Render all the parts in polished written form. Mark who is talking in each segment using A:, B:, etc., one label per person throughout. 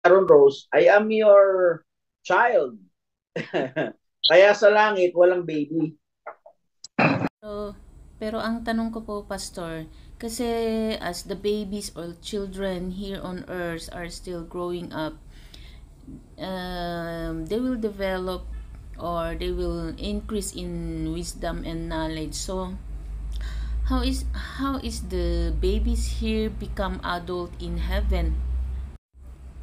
A: Aaron Rose, I am your child. Kaya sa langit, walang baby.
B: So, pero ang tanong ko po, Pastor, kasi as the babies or children here on earth are still growing up, they will develop or they will increase in wisdom and knowledge. So, how is the babies here become adult in heaven?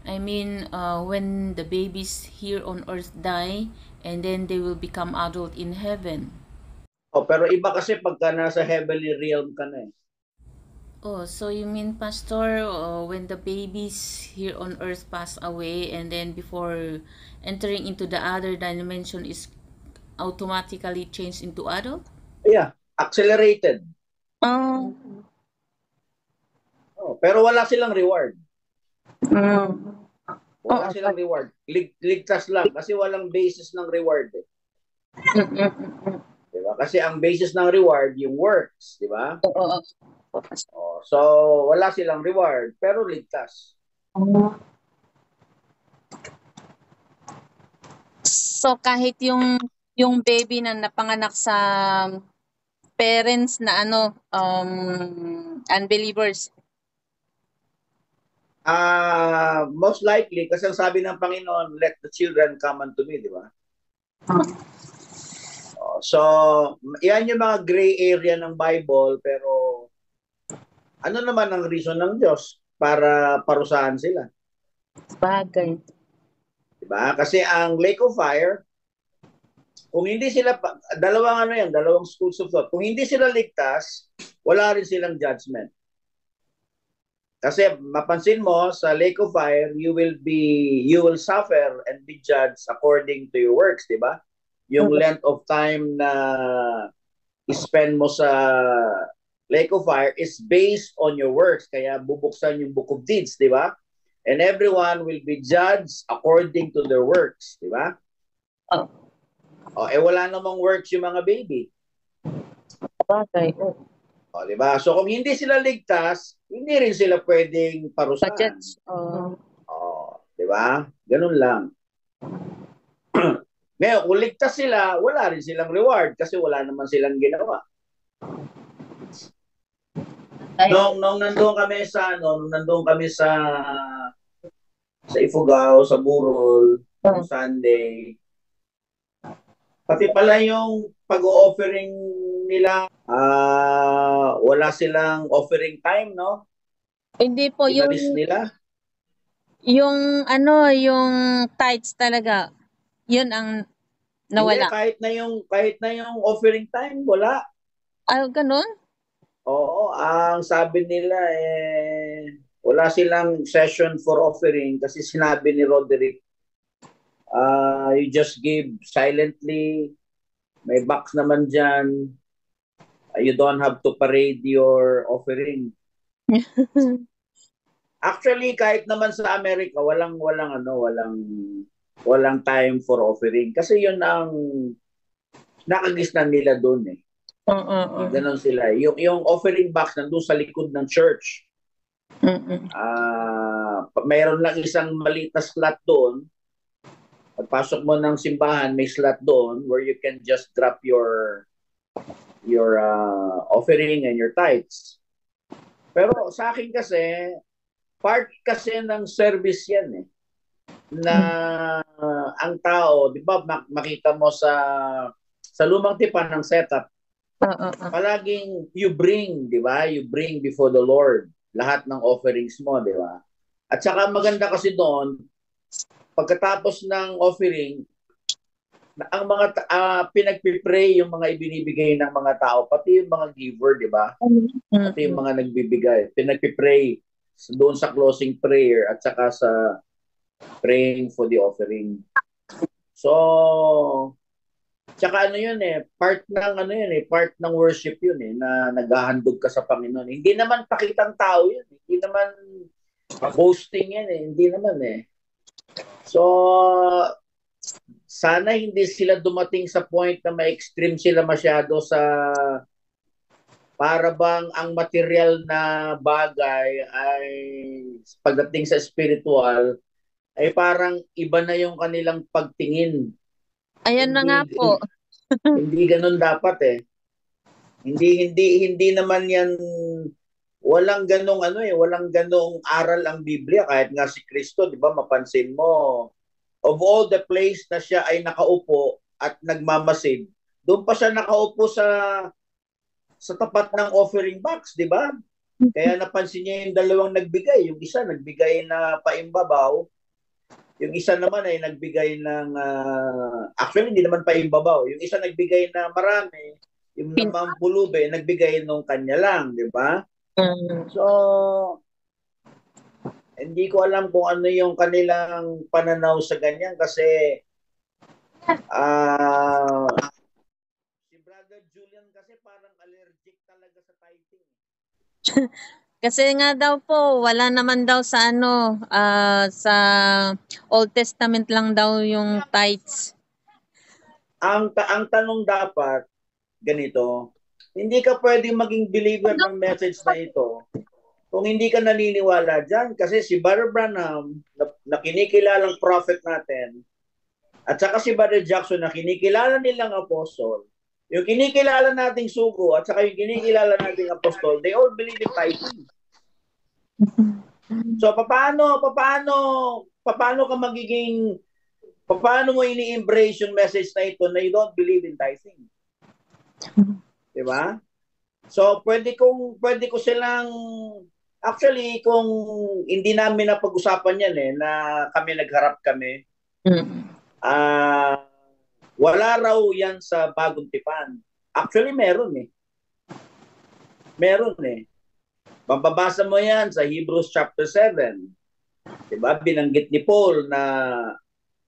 B: I mean, when the babies here on earth die, and then they will become adult in heaven.
A: Oh, pero iba kasi pagka nasa heavenly realm ka na eh.
B: Oh, so you mean, Pastor, when the babies here on earth pass away, and then before entering into the other dimension is automatically changed into adult?
A: Yeah, accelerated.
C: Oh.
A: Oh, pero wala silang reward.
C: Mm.
A: Wala
C: Oo.
A: silang reward. Ligtas lang kasi walang basis ng reward eh. Diba? Kasi ang basis ng reward, yung works, di ba?
C: Oo.
A: Oh, so, wala silang reward, pero ligtas.
C: So kahit yung baby na napanganak sa parents na unbelievers.
A: Most likely, kasi ang sabi ng Panginoon, let the children come unto me, di ba? So, yan yung mga gray area ng Bible, pero ano naman ang reason ng Diyos para parusahan sila?
C: Bagay.
A: Diba? Kasi ang lake of fire, kung hindi sila, dalawang schools of thought. Kung hindi sila ligtas, wala rin silang judgment. Kasi mapansin mo, sa lake of fire, you will suffer and be judged according to your works, di ba? Yung length of time na spend mo sa lake of fire is based on your works. Kaya bubuksan yung book of deeds, di ba? And everyone will be judged according to their works, di ba? Wala namang works yung mga baby.
C: Bagay.
A: Di ba? So kung hindi sila ligtas, hindi rin sila pwedeng parusahan. Di ba? Ganun lang. Ngayon, kung ligtas sila, wala rin silang reward kasi wala naman silang ginawa. Nung nandun kami sa Ifugao, sa Burol, Sunday, pati pala yung pag-offering nila, wala silang offering time, no?
C: Hindi po,
A: Inalis nila.
C: yung tithes talaga, yun ang nawala.
A: Hindi, kahit na yung offering time, wala.
C: Ganun?
A: Oo, ang sabi nila wala silang session for offering kasi sinabi ni Roderick, you just give silently, may box naman dyan, you don't have to parade your offering. Actually, kahit naman sa Amerika, walang time for offering kasi yun ang nakagisnan nila doon eh. Ganon sila. Yung offering box nandun sa likod ng church. Mayroon lang isang maliit na slot doon. Pagpasok mo ng simbahan, may slot doon where you can just drop your offering and your tithes. Pero sa akin kasi, part kasi ng service yan eh. Na ang tao, di ba makita mo sa lumang tipan ng setup, palaging you bring, di ba? You bring before the Lord lahat ng offerings mo, di ba? At saka maganda kasi doon, pagkatapos ng offering, ang mga pinagpipray yung mga ibinibigay ng mga tao, pati yung mga giver, di ba? Pati yung mga nagbibigay, pinagpipray doon sa closing prayer at saka sa praying for the offering. So, tsaka part ng worship yun na naghahandog ka sa Panginoon. Hindi naman pakitang tao yun. Hindi naman boasting yan hindi naman So, sana hindi sila dumating sa point na ma-extreme sila masyado sa para bang ang material na bagay ay pagdating sa spiritual ay parang iba na yung kanilang pagtingin.
C: Ayan na nga po.
A: Hindi ganun dapat eh. Hindi naman yan, walang ganong walang ganong aral ang Biblia. Kahit nga si Kristo, di ba, mapansin mo, of all the place na siya ay nakaupo at nagmamasid, doon pa siya nakaupo sa tapat ng offering box, di ba? Kaya napansin niya yung dalawang nagbigay. Yung isa nagbigay na paimbabaw, yung isa naman ay nagbigay ng, actually hindi naman paimbabaw. Yung isa nagbigay na marami, yung naman pulube, nagbigay nung kanya lang, di ba? So, hindi ko alam kung ano yung kanilang pananaw sa ganyan kasi si Brother Julian kasi parang allergic talaga sa tithing.
C: Kasi nga daw po, wala naman daw sa sa Old Testament lang daw yung tithes.
A: Ang tanong dapat, ganito, hindi ka pwedeng maging believer ng message na ito kung hindi ka naniniwala dyan. Kasi si Brother Branham, na kinikilalang prophet natin, at saka si Brother Jackson, na kinikilala nilang apostle, yung kinikilala nating sugo at saka yung kinikilala nating apostol, they all believe in tithing. So paano mo ini-embrace yung message na ito na you don't believe in tithing? Di ba? So pwede ko silang, actually kung hindi namin napag-usapan yan na kami nagharap kami, wala raw yan sa Bagong Tipan. Actually, meron eh. Meron eh. Mababasa mo yan sa Hebrews chapter 7. Diba? Binanggit ni Paul na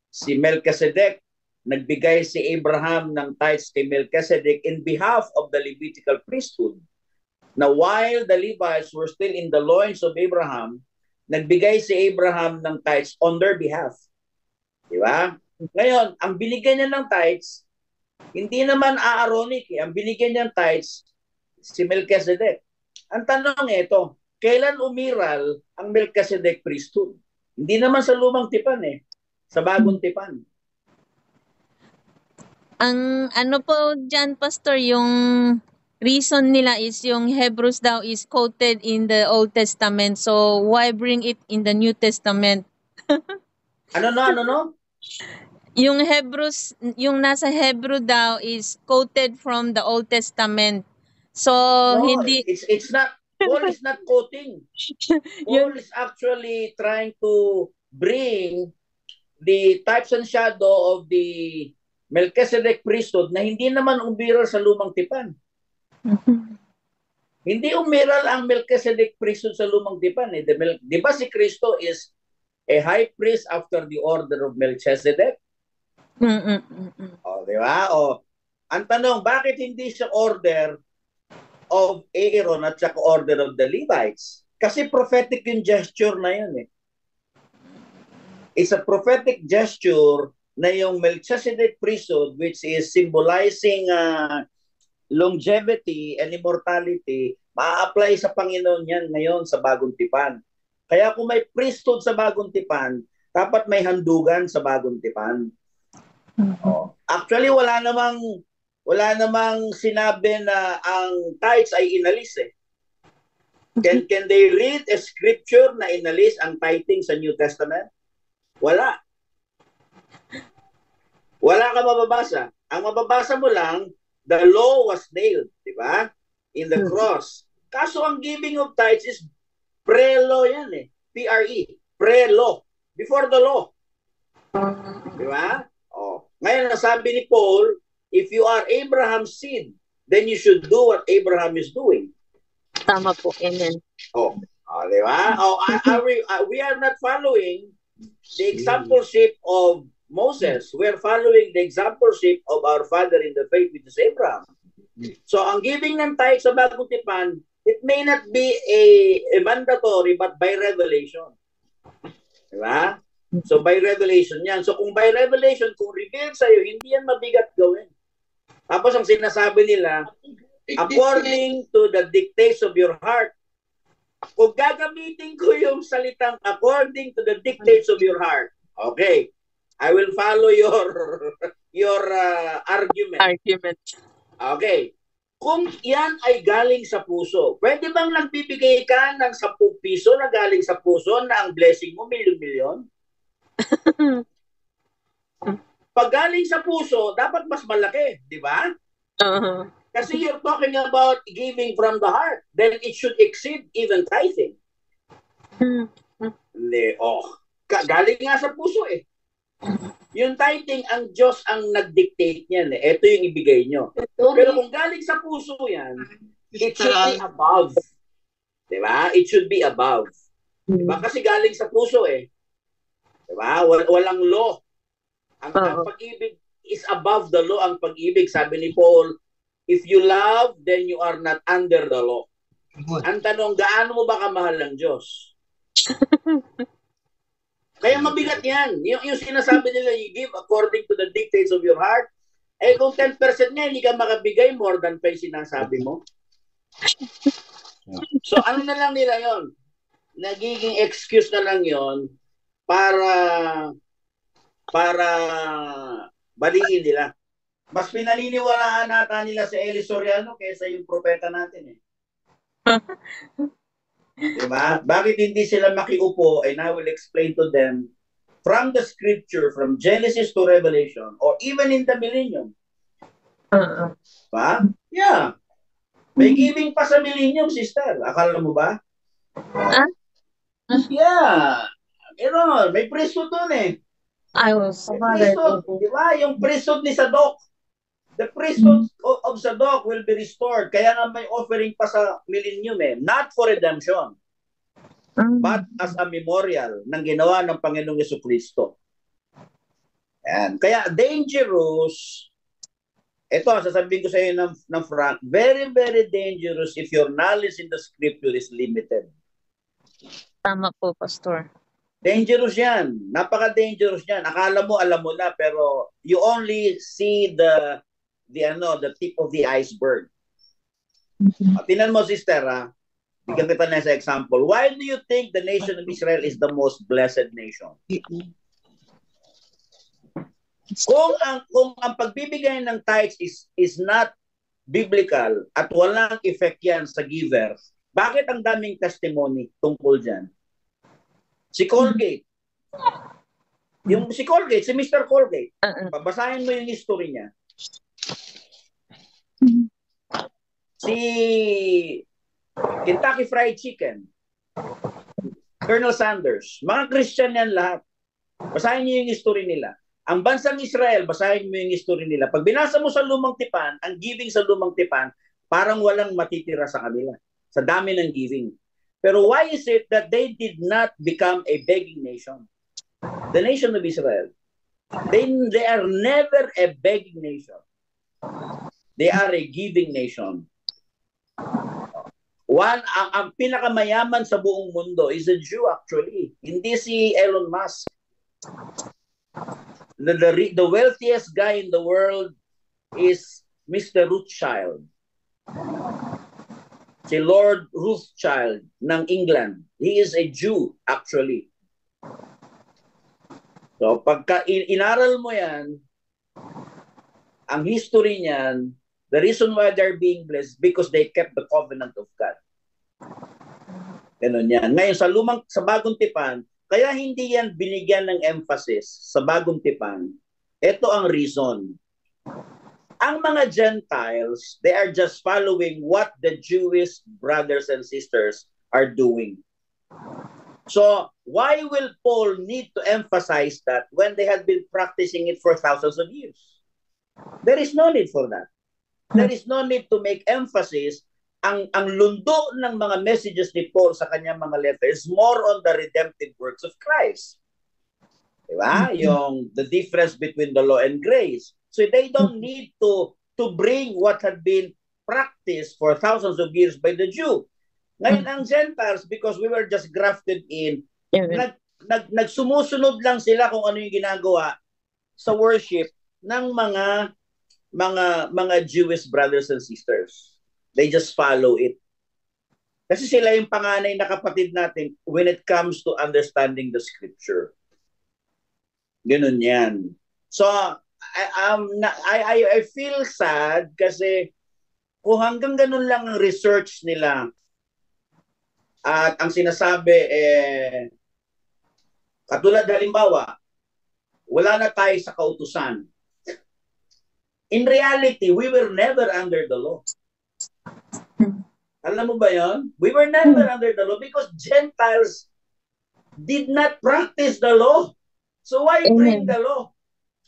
A: si Melchizedek, nagbigay si Abraham ng tithes kay Melchizedek in behalf of the Levitical priesthood. Na while the Levites were still in the loins of Abraham, nagbigay si Abraham ng tithes on their behalf. Diba? Ngayon, ang binigyan niya ng tithes, hindi naman Aaronic Ang binigyan niya ng tithes, si Melchizedek. Ang tanong ito, kailan umiral ang Melchizedek priesthood? Hindi naman sa Lumang Tipan sa Bagong Tipan.
C: Ang ano po dyan, Pastor, yung reason nila is yung Hebrews daw is quoted in the Old Testament. So, why bring it in the New Testament?
A: Ano?
C: Yung Hebrews, yung nasa Hebrew daw is quoted from the Old Testament. So,
A: no,
C: hindi...
A: It's not, Paul is not quoting. Paul is actually trying to bring the types and shadow of the Melchizedek priesthood na hindi naman umiral sa Lumang Tipan. Hindi umiral ang Melchizedek priesthood sa Lumang Tipan. Di ba si Kristo is a high priest after the order of Melchizedek? Di ba? Ang tanong, bakit hindi siya order of Aaron at saka order of the Levites? Kasi prophetic yung gesture na yun It's a prophetic gesture na yung Melchizedek priesthood, which is symbolizing longevity and immortality, ma-apply sa Panginoon yan ngayon sa Bagong Tipan. Kaya kung may priesthood sa Bagong Tipan, dapat may handugan sa Bagong Tipan. Actually, wala namang sinabi na ang tithes ay inalis Can they read a scripture na inalis ang tithing sa New Testament? Wala. Wala ka mababasa. Ang mababasa mo lang, the law was nailed, di ba? In the cross. Kaso ang giving of tithes is pre-law yan P-R-E. Pre-law. Before the law. Di ba? Ngayon, nasabi ni Paul, if you are Abraham's seed, then you should do what Abraham is doing.
C: Tama po. Amen.
A: Di ba? We are not following the exampleship of Moses. We are following the exampleship of our father in the faith, which is Abraham. So, ang giving ng tithes sa Bagong Tipan, it may not be a mandatory, but by revelation. Di ba? So, by revelation yan. So, kung by revelation, kung revealed sa'yo, hindi yan mabigat gawin. Tapos, ang sinasabi nila, according to the dictates of your heart. Kung gagamitin ko yung salitang according to the dictates of your heart, Okay. I will follow your argument. Okay. Kung yan ay galing sa puso, pwede bang nagbibigay ka ng 10 piso na galing sa puso na ang blessing mo milyon-milyon? Pag galing sa puso, dapat mas malaki, di ba? Kasi you're talking about giving from the heart. Then it should exceed even tithing. Galing nga sa puso eh. Yung tithing, ang Diyos ang nag-dictate niyan eh. Ito yung ibigay nyo. Pero kung galing sa puso yan, it should be above. Diba? It should be above. Diba? Kasi galing sa puso eh. Diba? Walang law. Ang pag-ibig is above the law. Ang pag-ibig, sabi ni Paul, if you love, then you are not under the law. Ang tanong, gaano mo ba kamahal ng Diyos? Kaya mabigat yan. Yung sinasabi nila, you give according to the dictates of your heart. Eh kung 10% nga, hindi ka makabigay more than pa yung sinasabi mo. So ano na lang nila yon? Nagiging excuse na lang yon para baliin nila. Mas pinaniniwalaan nata nila si Eli Soriano kaysa yung propeta natin eh. Diba? Bakit hindi sila makiupo? And I will explain to them from the scripture, from Genesis to Revelation, or even in the millennium. Diba? Yeah. May giving pa sa millennium, sister. Akala mo ba? Yeah. May priesthood doon eh. Priesthood. Diba? Yung priesthood ni Sadok. The priesthood of Sadok will be restored. Kaya nga may offering pa sa millennium eh. Not for redemption, but as a memorial ng ginawa ng Panginoong Jesucristo. And kaya dangerous. Ito, sasabihin ko sa iyo ng Frank, very, very dangerous if your knowledge in the scripture is limited.
C: Tama po, Pastor.
A: Dangerous yan. Napaka-dangerous yan. Akala mo, alam mo na, pero you only see the tip of the iceberg. Tingnan mo, sister, bigyan kita na sa example. Why do you think the nation of Israel is the most blessed nation? Kung ang pagbibigay ng tithes is not biblical at walang effect yan sa giver, bakit ang daming testimony tungkol dyan? Si Colgate. Si Mr. Colgate. Babasahin mo yung history niya. Si Kentucky Fried Chicken, Colonel Sanders, mga Christian yan lahat. Basahin niyo yung history nila. Ang bansang Israel, basahin mo yung history nila. Pag binasa mo sa Lumang Tipan, ang giving sa Lumang Tipan, parang walang matitira sa kanila. Sa dami ng giving. Pero why is it that they did not become a begging nation? The nation of Israel. They are never a begging nation. They are a giving nation. Ang pinakamayaman sa buong mundo is a Jew actually. Hindi si Elon Musk. The wealthiest guy in the world is Mr. Rothschild. Si Lord Rothschild ng England. He is a Jew actually. So pagka inaral mo yan, ang history niyan, the reason why they're being blessed because they kept the covenant of God. Ganun yan. Ngayon sa Bagong Tipan, kaya hindi yan binigyan ng emphasis sa Bagong Tipan. Ito ang reason. Ang mga Gentiles, they are just following what the Jewish brothers and sisters are doing. So, why will Paul need to emphasize that when they had been practicing it for thousands of years? There is no need for that. There is no need to make emphasis. Ang lundo ng mga messages ni Paul sa kanyang mga letters more on the redemptive works of Christ. Diba? Yung the difference between the law and grace. So they don't need to bring what had been practiced for thousands of years by the Jew. Ngayon ang Gentiles, because we were just grafted in, nagsumusunod lang sila kung ano yung ginagawa sa worship ng mga Jewish brothers and sisters. They just follow it. Kasi sila yung panganay na kapatid natin when it comes to understanding the scripture. Ganun yan. So, I feel sad kasi kung hanggang ganun lang ang research nila at ang sinasabi, katulad halimbawa, wala na tayo sa kautusan. In reality, we were never under the law. Alam mo ba yon? We were never under the law because Gentiles did not practice the law. So why bring the law?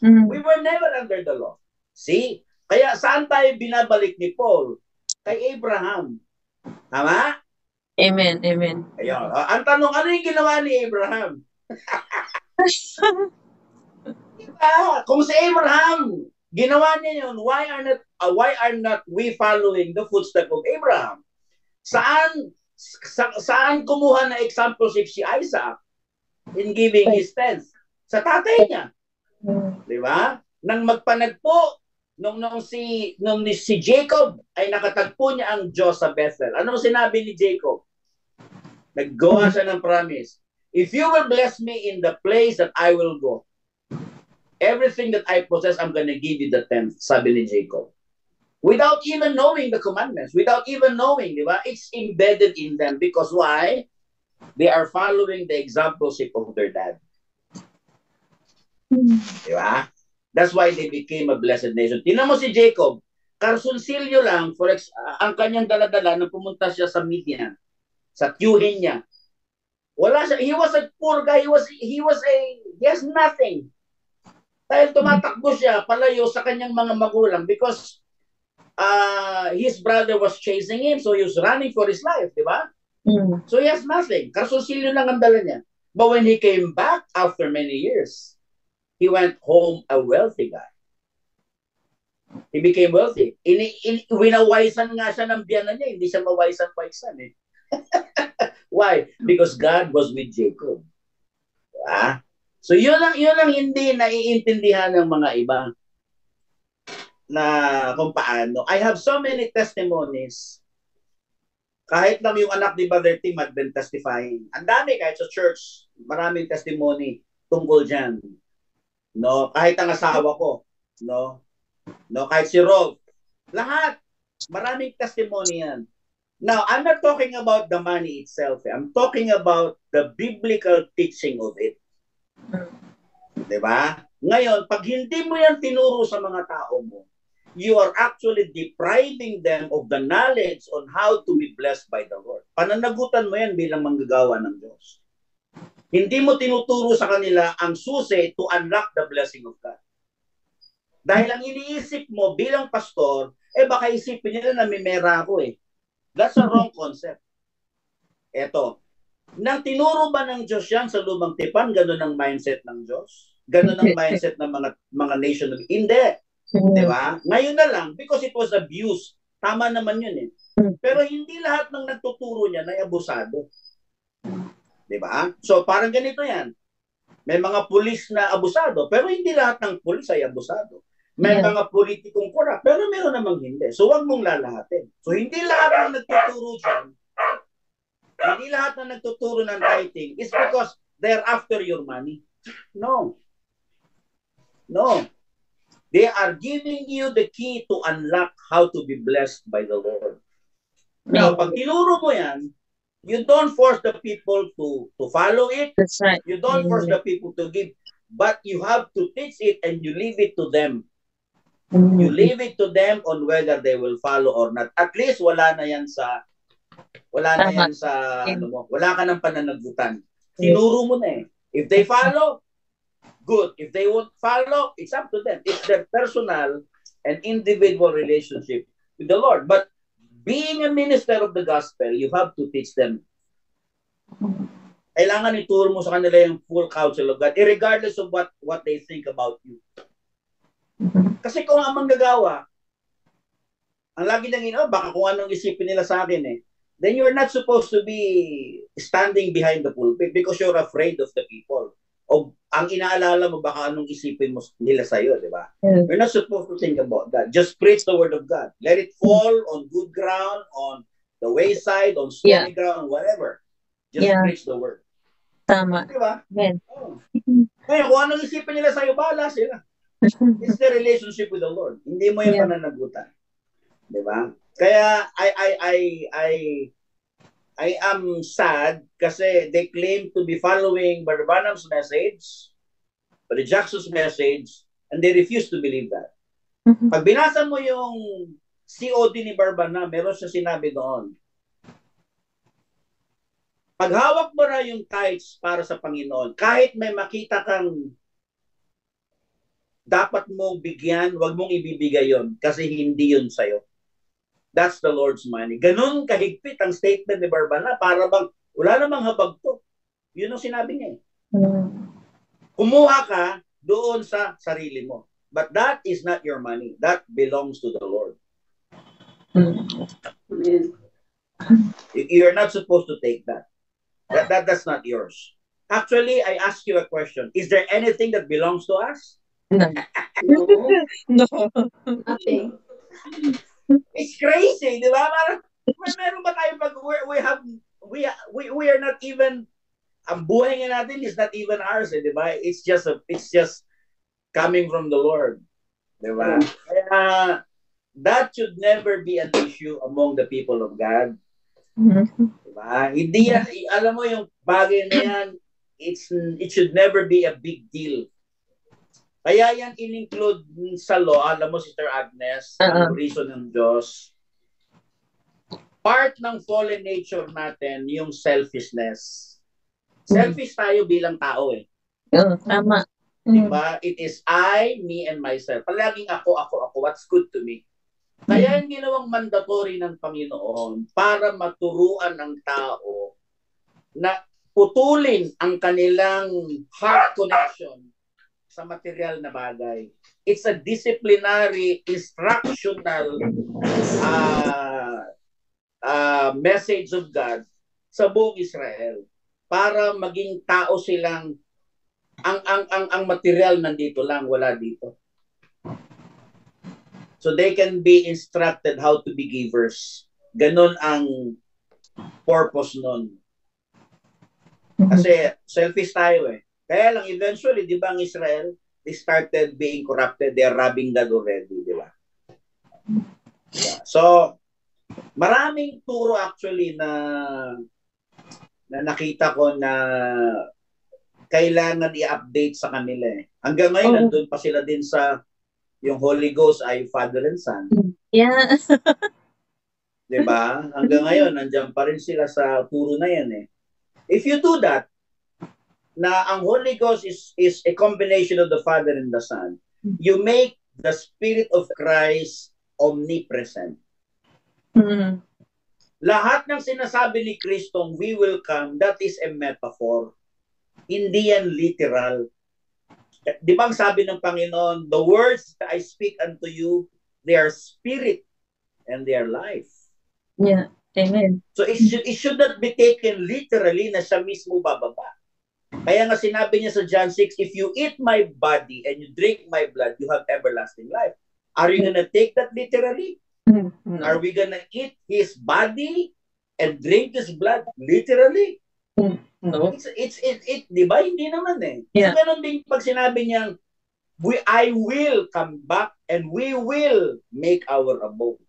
A: We were never under the law. See? Kaya saan tayo binabalik ni Paul? Kay Abraham. Tama?
C: Amen. Amen.
A: Ayun. Ang tanong, ano yung ginawa ni Abraham? Diba? Kung si Abraham, ginawa niya yun, why are not we following the footsteps of Abraham? Saan kumuha na example si Isaac in giving his tenth? Sa tatay niya. Di ba? Nang magpanagpo, nung si Jacob ay nakatagpo niya ang Diyos sa Bethel. Anong sinabi ni Jacob? Naggawa siya ng promise. If you will bless me in the place that I will go, everything that I possess, I'm gonna give you the tenth, sabi ni Jacob. Without even knowing the commandments, without even knowing, di ba? It's embedded in them because why? They are following the exampleship of their dad. Di ba? That's why they became a blessed nation. Tingnan mo si Jacob, karsunsilyo lang, ang kanyang daladala nung pumunta siya sa Midian, sa tiyuhin niya. Wala siya, he was a poor guy, he has nothing. Dahil tumatakbo siya palayo sa kanyang mga magulang because his brother was chasing him, so he was running for his life, di ba? So he has nothing. Karsunsilyo lang ang dala niya. But when he came back after many years, he went home a wealthy guy. He became wealthy. Winawaisan nga siya ng biyanan niya, hindi siya mawaisan-waisan eh. Why? Because God was with Jacob. Diba? So yun lang hindi naiintindihan ng mga iba na kung paano. I have so many testimonies. Kahit lang yung anak ni Brother Tim had been testifying. Ang dami kahit sa church, maraming testimony tungkol dyan. No, kahit ang asawa ko, no, kahit si Rob, lahat, maraming testimony yan. Now, I'm not talking about the money itself. I'm talking about the biblical teaching of it. Diba? Ngayon, pag hindi mo yan tinuro sa mga tao mo, you are actually depriving them of the knowledge on how to be blessed by the Lord. Pananagutan mo yan bilang manggagawa ng Diyos. Hindi mo tinuturo sa kanila ang susi to unlock the blessing of God. Dahil ang iniisip mo bilang pastor, baka isipin nila na may mera ako eh. That's a wrong concept. Eto, nang tinuro ba ng Diyos yan sa lumang tipan, ganun ang mindset ng Diyos? Ganun ang mindset ng mga nation? Hindi. Diba? Ngayon na lang, because it was abuse. Tama naman yun eh. Pero hindi lahat ng nagtuturo niya ay abusado. Diba? So parang ganito yan. May mga pulis na abusado, pero hindi lahat ng pulis ay abusado. May mga politikong korap, pero meron namang hindi. So huwag mong lalahatin. So hindi lahat ng nagtuturo dyan, hindi lahat ng nagtuturo ng tithing is because they're after your money. No. No. They are giving you the key to unlock how to be blessed by the Lord. Now, pag tinuro mo yan, you don't force the people to follow it.
C: That's right.
A: You don't force the people to give. But you have to teach it and you leave it to them. You leave it to them on whether they will follow or not. At least wala na yan sa ano mo. Wala ka ng pananagutan. Tinuro mo na eh. If they follow, good. If they won't follow, it's up to them. It's their personal and individual relationship with the Lord. But being a minister of the gospel, you have to teach them. Kailangan ituro mo sa kanila yung full counsel of God, regardless of what they think about you. Kasi kung ang manggagawa, ang lagi nang baka kung anong isipin nila sa akin eh, then you're not supposed to be standing behind the pulpit because you're afraid of the people. O ang inaalala mo baka anong isipin mo nila sa'yo, di ba? You're not supposed to think about that. Just preach the word of God. Let it fall on good ground, on the wayside, on stony ground, whatever. Just preach the word.
C: Tama.
A: Di ba?
C: Amen.
A: Oh. Ngayon, kung anong isipin nila sa'yo, bahala sila. It's the relationship with the Lord. Hindi mo yung
C: Yeah.
A: pananagutan. Di ba? Kaya, I am sad kasi they claim to be following Brother Branham's message, Brother Jackson's message, and they refuse to believe that. Pag binasa mo yung COD ni Brother Branham, meron siya sinabi doon. Pag hawak mo na yung tithes para sa Panginoon, kahit may makita kang dapat mo bigyan, wag mong ibibigay yon kasi hindi yun sa'yo. That's the Lord's money. Ganun kahigpit ang statement ni Barbana para bang wala namang habag to. Yun ang sinabi niya. Kumuha ka doon sa sarili mo. But that is not your money. That belongs to the Lord. You're not supposed to take that. That's not yours. Actually, I ask you a question. Is there anything that belongs to us?
C: No.
D: No.
C: No.
D: Nothing.
A: It's crazy, di ba? Meron ba tayo pag we are not even, ang buhay nga natin is not even ours, di ba? It's just coming from the Lord, di ba? Kaya that should never be an issue among the people of God. Diba? Hindi yan, alam mo yung bagay na yan, it should never be a big deal. Kaya yan in-include sa law, alam mo, Sister Agnes, ang reason ng Diyos. Part ng fallen nature natin, yung selfishness. Selfish tayo bilang tao eh.
C: Tama.
A: Diba? It is I, me, and myself. Palaging ako, what's good to me. Kaya yung ginawang mandatory ng Panginoon para maturuan ng tao na putulin ang kanilang heart connection sa material na bagay. It's a disciplinary, instructional message of God sa buong Israel para maging tao silang ang material nandito lang, wala dito. So they can be instructed how to be givers. Ganon ang purpose nun. Kasi selfish tayo eh. Kaya lang eventually, di ba ang Israel, they started being corrupted. They're robbing God already, di ba? Yeah. So, maraming turo actually na nakita ko na kailangan i-update sa kanila eh. Hanggang ngayon, nandun pa sila din sa yung Holy Ghost ay Father and Son.
C: Yeah.
A: Diba? Hanggang ngayon, nandiyan pa rin sila sa turo na yan eh. If you do that, na ang Holy Ghost is a combination of the Father and the Son, you make the Spirit of Christ omnipresent. Lahat ng sinasabi ni Kristong, we will come, that is a metaphor. Hindi yan literal. Di ba ang sabi ng Panginoon, the words that I speak unto you, they are spirit and they are life.
C: Yeah. Amen.
A: So it should not be taken literally na siya mismo bababa. Kaya nga sinabi niya sa John 6, if you eat my body and you drink my blood, you have everlasting life. Are you gonna take that literally?
C: No.
A: Are we gonna eat his body and drink his blood literally?
C: No.
A: Di ba? Hindi naman eh.
C: Yeah.
A: So ganun din pag sinabi niya, I will come back and we will make our abode.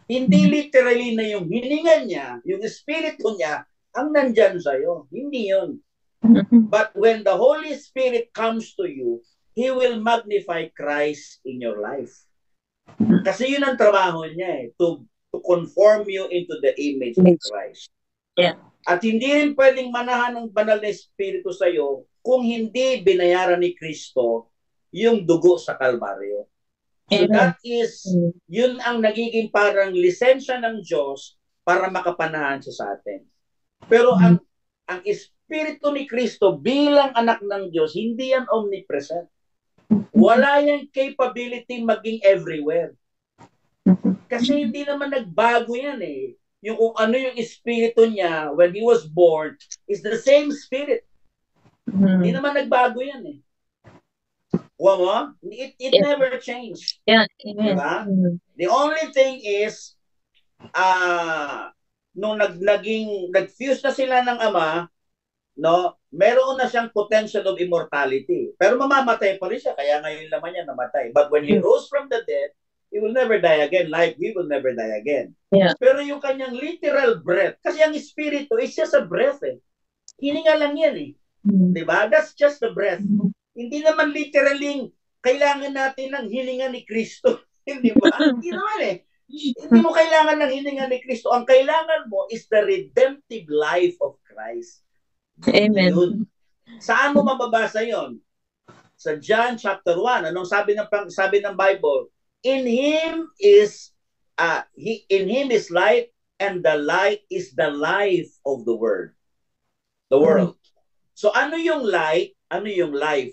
A: Hindi literally na yung hininga niya, yung espiritu niya, ang nandyan sa'yo. Hindi yun. But when the Holy Spirit comes to you, He will magnify Christ in your life. Kasi yun ang trabaho niya eh, to conform you into the image of Christ.
C: Yeah.
A: At hindi rin pwedeng manahan ng banal na espiritu sa'yo kung hindi binayaran ni Kristo yung dugo sa Kalbaryo. So that is, yun ang nagiging parang lisensya ng Diyos para makapanahan siya sa atin. Pero ang Espiritu ni Kristo bilang anak ng Diyos, hindi yan omnipresent. Wala yung capability maging everywhere. Kasi hindi naman nagbago yan eh. Yung kung ano yung espiritu niya when he was born is the same spirit. Hindi naman nagbago yan eh. Huwag mo? It never changed.
C: Yeah. Amen.
A: Diba? The only thing is, nung nag-fuse na sila ng Ama, no, meron na siyang potential of immortality. Pero mamamatay pa rin siya, kaya ngayon naman niya namatay. But when he rose from the dead, he will never die again, like we will never die again.
C: Yeah.
A: Pero yung kanyang literal breath, kasi ang espiritu is just a breath eh. Hininga lang yan eh. Diba? That's just the breath. Hindi naman literally kailangan natin ng hininga ni Kristo. Hindi ba? Hindi naman eh. Hindi mo kailangan ng hininga ni Kristo. Ang kailangan mo is the redemptive life of Christ.
C: Amen.
A: Yun. Saan mo mababasa yon? Sa John chapter 1. Anong sabi ng Bible? In him is light, and the light is the life of the world. The world. So ano yung light? Ano yung life?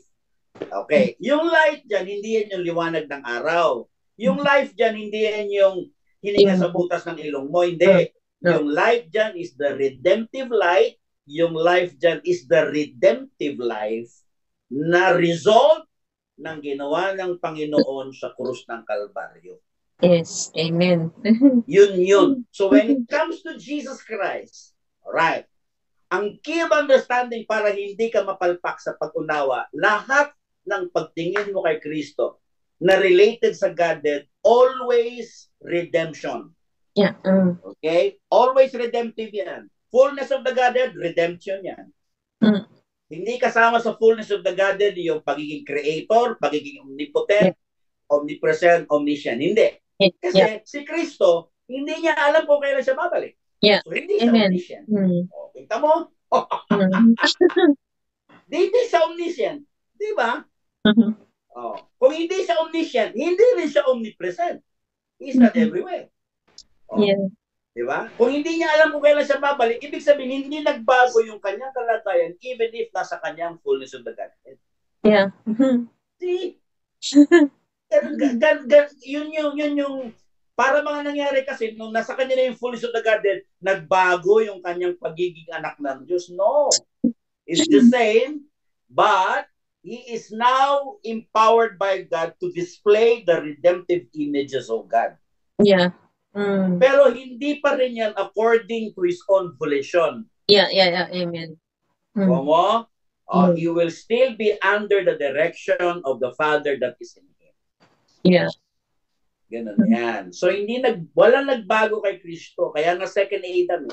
A: Okay. Yung light dyan, hindi yan yung liwanag ng araw. Yung life dyan, hindi yan yung hininga sa butas ng ilong mo. Hindi. Yung life dyan is the redemptive light. Yung life dyan is the redemptive life na result ng ginawa ng Panginoon sa krus ng Kalbaryo.
C: Yes. Amen.
A: Yun. So when it comes to Jesus Christ, alright, ang key of understanding para hindi ka mapalpak sa pag-unawa, lahat ng pagtingin mo kay Kristo na related sa Godhead, always redemption.
C: Yeah.
A: Okay? Always redemptive yan. Fullness of the Godhead, redemption yan. Hindi kasama sa fullness of the Godhead yung pagiging creator, pagiging omnipotent, omnipresent, omniscient. Hindi. Kasi si Kristo, hindi niya alam kung kailan siya babalik.
C: Yeah.
A: So, hindi siya omniscient. O, kita mo? Hindi siya omniscient. Di ba? Kung hindi siya omniscient, hindi rin siya omnipresent. He's not everywhere.
C: Yeah.
A: Diba? Kung hindi niya alam kung kailan siya babalik, ibig sabihin, hindi nagbago yung kanyang kalagayan even if nasa kanyang fullness of the Godhead.
C: Yeah.
A: See? Yun yung para mga nangyari kasi nung nasa kanya na yung fullness of the Godhead, nagbago yung kanyang pagiging anak ng Diyos. No. It's the same, but he is now empowered by God to display the redemptive images of God.
C: Yeah.
A: Pero hindi pa rin yan according to his own volition.
C: Yeah. Amen.
A: Mo? He will still be under the direction of the Father that is in him.
C: Yeah.
A: Ganun yan. So walang nagbago kay Kristo. Kaya nga second Adam.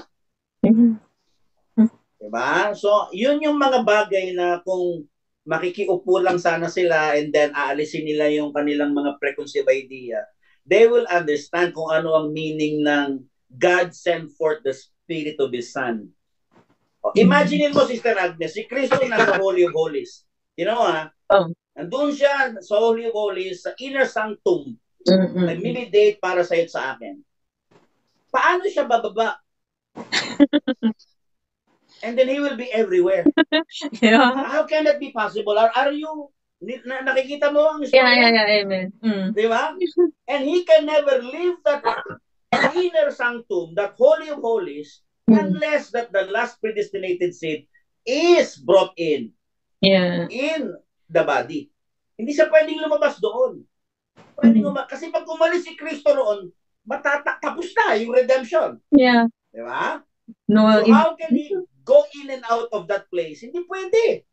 A: Diba? So yun yung mga bagay na kung makikiupo lang sana sila and then aalisin nila yung kanilang mga preconceived idea, they will understand kung ano ang meaning ng God sent forth the Spirit of His Son. Imagine mo, Sister Agnes, si Kristo nasa Holy of Holies. You know, nandun siya sa Holy of Holies, sa inner sanctum, nag-meditate para sa iyo sa akin. Paano siya bababa? And then He will be everywhere.
C: Yeah.
A: How can that be possible? Are you nakikita mo ang story?
C: Yeah, amen.
A: Di ba? And he can never leave that inner sanctum, that Holy of Holies, unless that the last predestinated seed is brought in the body. Hindi siya pwedeng lumabas doon. Kasi pag umalis si Kristo roon, tapos na yung redemption.
C: Yeah.
A: Di ba?
C: No,
A: so how can he go in and out of that place? Hindi pwede.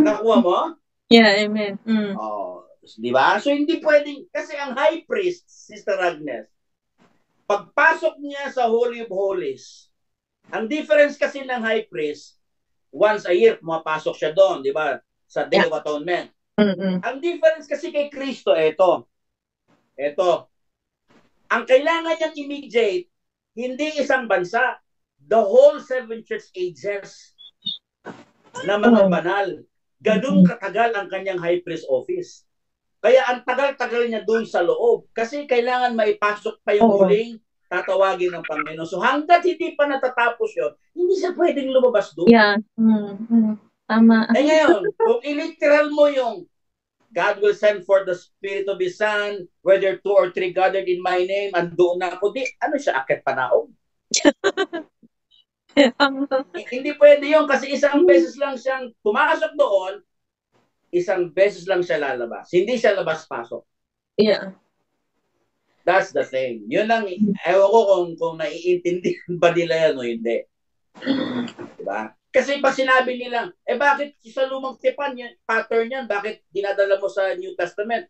A: Nakuha mo?
C: Yeah, amen.
A: Di ba? So hindi pwedeng, kasi ang high priest, Sister Agnes, pagpasok niya sa Holy of Holies, ang difference kasi ng high priest, once a year, pumapasok siya doon, di ba? Sa Day of Atonement. Ang difference kasi kay Kristo, ito. Ang kailangan niyang immediate, hindi isang bansa, the whole 7 church ages na mga banal. Ganun katagal ang kanyang high priest office. Kaya ang tagal-tagal niya doon sa loob. Kasi kailangan maipasok pa yung huling tatawagin ng Panginoon. So hanggat hindi pa natatapos yun, hindi siya pwedeng lumabas doon.
C: Yeah. Tama.
A: Eh ngayon, kung iliteral mo yung God will send forth the Spirit of His Son, whether 2 or 3 gathered in my name, andoon na ako. Ano siya, akit panaog? Hindi pwede yun kasi isang beses lang siyang pumasok doon, isang beses lang siya lalabas. Hindi siya labas-pasok.
C: Yeah.
A: That's the thing. Yun lang, ewan ko kung naiintindihan ba nila yan o hindi. Diba? Kasi pag sinabi nila, bakit sa lumang tipan, yan, pattern yan, bakit dinadala mo sa New Testament?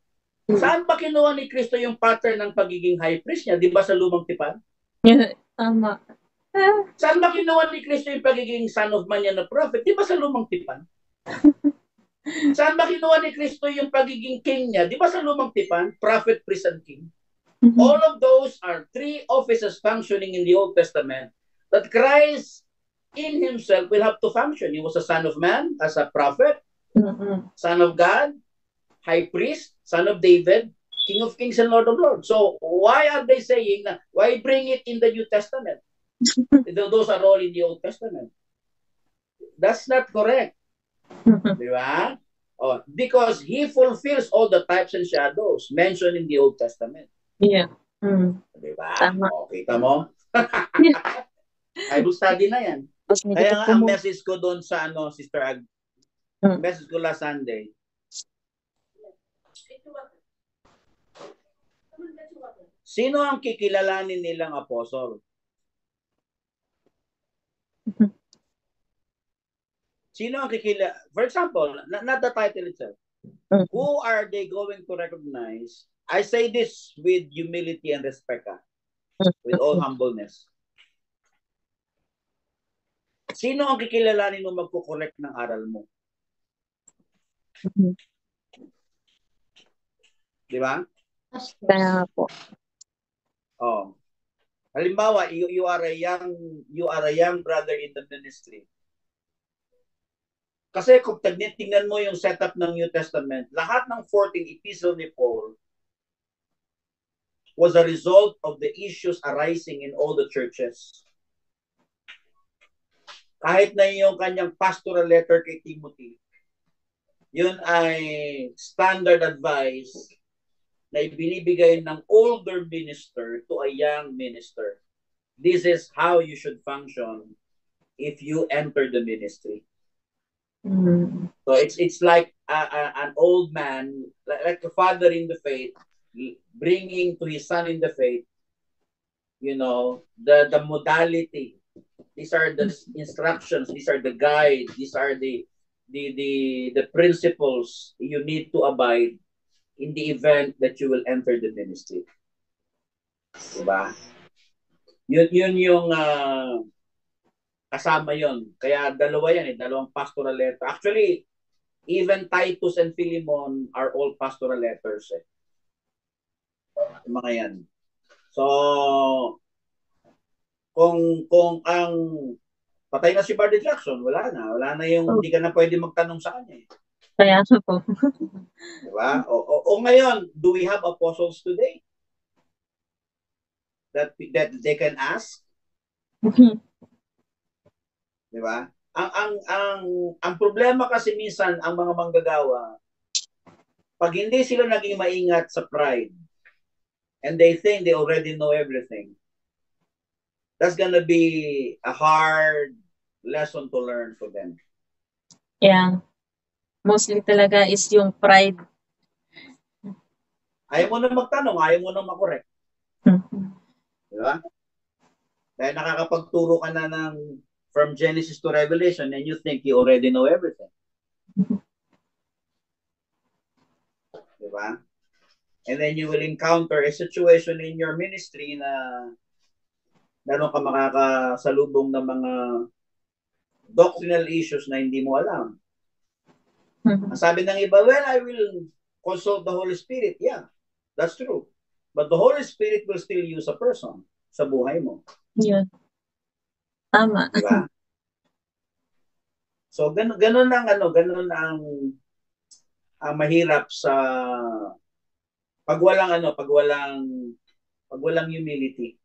A: Saan ba kinuha ni Kristo yung pattern ng pagiging high priest niya? Di ba sa lumang tipan?
C: Yeah, tama.
A: Saan ba kinuha ni Kristo yung pagiging son of man niya na prophet? Di ba sa lumang tipan? Saan ba kinuha ni Kristo yung pagiging king niya? Di ba sa lumang tipan? Prophet, priest, and king. All of those are three offices functioning in the Old Testament that Christ in himself will have to function. He was a son of man as a prophet, son of God, high priest, son of David, King of Kings and Lord of Lords. So why are they saying na, why bring it in the New Testament? Those are all in the Old Testament. That's not correct. Di ba? Oh, because he fulfills all the types and shadows mentioned in the Old Testament.
C: Yeah.
A: Di ba?
C: Tama.
A: Okay, tamo? Bible study na yan. Kaya nga ang message ko doon sa Sister Ag, message ko last Sunday, sino ang kikilalanin nilang apostol? Sino ang for example, not the title itself. Who are they going to recognize? I say this with humility and respect, with all humbleness. Sino ang kikilalanin mo magko-correct ng aral mo? Di ba?
C: Kaya po.
A: Oh. Halimbawa, you are a young brother in the ministry. Kasi kung tingnan mo yung setup ng New Testament, lahat ng 14 epistle ni Paul was a result of the issues arising in all the churches. Kahit na yung kanyang pastoral letter kay Timothy, yun ay standard advice na ibinibigay ng older minister to a young minister. This is how you should function if you enter the ministry. So it's like an old man, like a father in the faith, bringing to his son in the faith, the modality. These are the instructions. These are the guide. These are the principles you need to abide in the event that you will enter the ministry. Diba? Yun yung kasama yon. Kaya dalawa yan, dalawang pastoral letter. Actually, even Titus and Philemon are all pastoral letters. Yung mga yan. So, kung ang patay na si Bardy Jackson, wala na yung hindi ka na pwede magtanong sa kanya.
C: Kaya po.
A: Diba? O ngayon, do we have apostles today that they can ask? Diba? Ang problema kasi minsan ang mga manggagawa, pag hindi sila naging maingat sa pride and they think they already know everything, that's gonna be a hard lesson to learn for them.
C: Yeah. Mostly talaga is yung pride.
A: Ayaw mo na magtanong, ayaw mo na makorek. Diba? Dahil nakakapagturo ka na ng from Genesis to Revelation and you think you already know everything. Diba? And then you will encounter a situation in your ministry na meron ka makakasalubong ng mga doctrinal issues na hindi mo alam. Ang sabi ng iba, well, I will consult the Holy Spirit. Yeah, that's true. But the Holy Spirit will still use a person sa buhay mo.
C: Yeah. Tama.
A: Diba? So, ganun ang mahirap sa pag walang humility.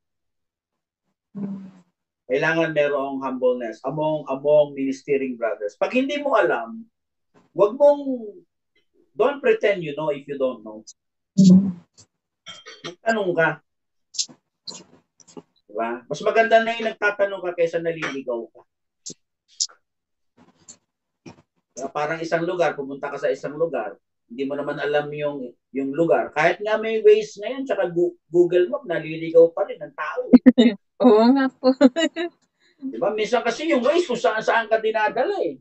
A: Kailangan merong humbleness among ministering brothers. Pag hindi mo alam, don't pretend you know if you don't know. Magtanong ka. Diba? Mas maganda na yung nagtatanong ka kaysa naliligaw ka. Diba? Parang isang lugar, pumunta ka sa isang lugar, hindi mo naman alam yung lugar. Kahit nga may Waze ngayon, tsaka Google Map, naliligaw pa rin ang tao.
C: Oo nga po.
A: Di ba? Minsan kasi yung Waze kung saan ka dinadala eh.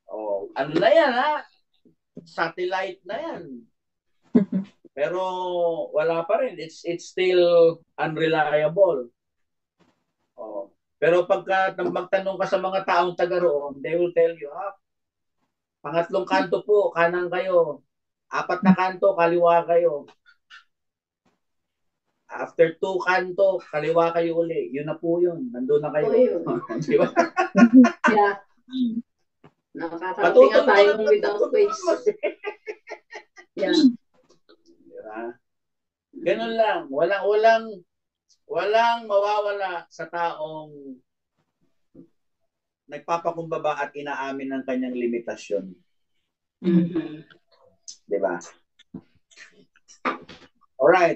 A: Oh, ano na yan ha? Satellite na yan. Pero wala pa rin. It's still unreliable. Oh. Pero pagka magtanong ka sa mga taong taga roon, they will tell you, pangatlong kanto po, kanan kayo. 4 na kanto, kaliwa kayo. After 2 kanto, kaliwa kayo uli. Yun na po yun. Nandun na kayo. Di ba?
D: Yeah. Nakakarating nga tayo without Waze. Yeah.
A: Diba? Ganun lang. Walang mawawala sa taong nagpapakumbaba at inaamin ng kanyang limitasyon.
D: Mm-hmm.
A: Diba? Alright.